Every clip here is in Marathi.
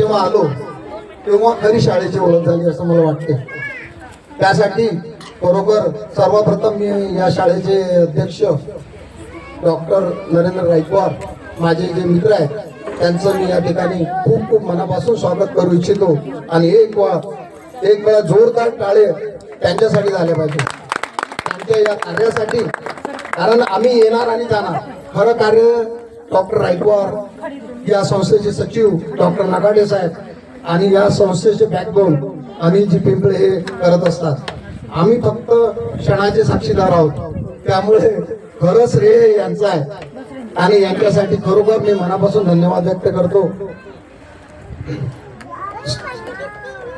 जेव्हा आलो तेव्हा खरी शाळेची ओळख झाली असं मला वाटते. त्यासाठी बरोबर सर्वप्रथम मी या शाळेचे अध्यक्ष डॉक्टर नरेंद्र गायकवाड माझे जे मित्र आहेत त्यांचं मी या ठिकाणी खूप खूप मनापासून स्वागत करू इच्छितो. आणि एक वेळा जोरदार टाळे त्यांच्यासाठी झाले पाहिजे, त्यांच्या या कार्यासाठी. कारण आम्ही येणार आणि जाणार. खरं कार्य डॉक्टर गायकवाड या संस्थेचे सचिव डॉक्टर नगाडे साहेब आणि या संस्थेचे बॅकबोन अनिलजी पिंपळे हे करत असतात. आम्ही फक्त क्षणाचे साक्षीदार आहोत. त्यामुळे खरं श्रेय यांचं आहे आणि यांच्यासाठी खरोखर मी मनापासून धन्यवाद व्यक्त करतो.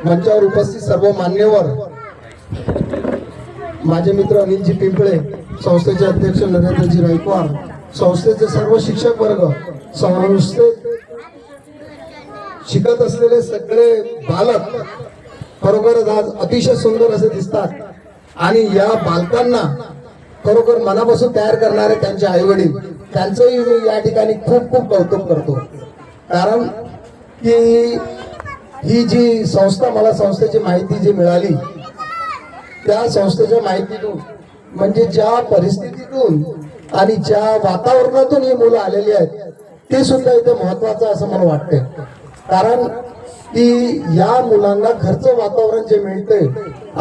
मंचावर उपस्थित सर्व मान्यवर, माझे मित्र अनिलजी पिंपळे, संस्थेचे अध्यक्ष नरेंद्रजी गायकवाड, संस्थेचे सर्व शिक्षक वर्ग, संस्थेत शिकत असलेले सगळे बालक खरोखरच आज अतिशय सुंदर असे दिसतात. आणि या बालकांना खरोखर मनापासून तयार करणारे त्यांचे आई वडील, त्यांचंही मी या ठिकाणी खूप खूप कौतुक करतो. कारण की ही जी संस्था, मला संस्थेची माहिती जी मिळाली त्या संस्थेच्या माहितीतून, म्हणजे ज्या परिस्थितीतून आणि ज्या वातावरणातून ही मुलं आलेली आहेत ते सुद्धा इथे महत्वाचं असं मला वाटतंय. कारण की या मुलांना घरचं वातावरण जे मिळतंय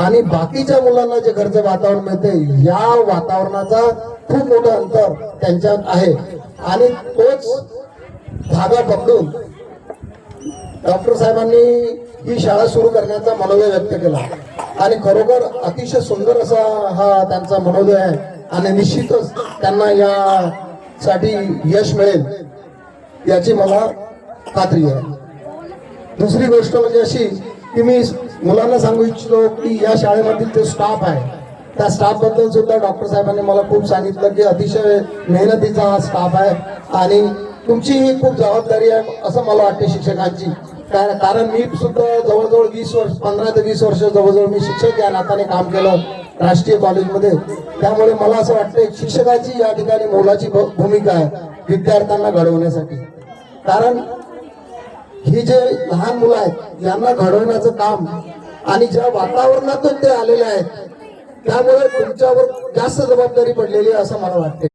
आणि बाकीच्या मुलांना जे घरचं वातावरण मिळतंय, या वातावरणाचा खूप मोठं अंतर त्यांच्यात आहे. आणि तोच धागा पकडून डॉक्टर साहेबांनी ही शाळा सुरू करण्याचा मनोदय व्यक्त केला आणि खरोखर अतिशय सुंदर असा हा त्यांचा मनोदय आहे. आणि निश्चितच त्यांना यासाठी यश मिळेल याची मला खात्री आहे. दुसरी गोष्ट म्हणजे अशी की मी मुलांना सांगू इच्छितो की या शाळेमधील जो स्टाफ आहे त्या स्टाफ बद्दल सुद्धा डॉक्टर साहेबांनी मला खूप सांगितलं की अतिशय मेहनतीचा हा स्टाफ आहे आणि तुमची ही खूप जबाबदारी आहे असं मला वाटते शिक्षकांची. कारण मी सुद्धा जवळजवळ 15 ते 20 वर्ष जवळजवळ मी शिक्षक या नात्याने काम केलं राष्ट्रीय कॉलेजमध्ये. त्यामुळे मला असं वाटतं शिक्षकाची या ठिकाणी मोलाची भूमिका आहे विद्यार्थ्यांना घडवण्यासाठी. कारण ही जे लहान मुलं आहेत यांना घडवण्याचं काम आणि ज्या वातावरणातून ते आलेले आहेत त्यामुळे तुमच्यावर जास्त जबाबदारी पडलेली आहे असं मला वाटते.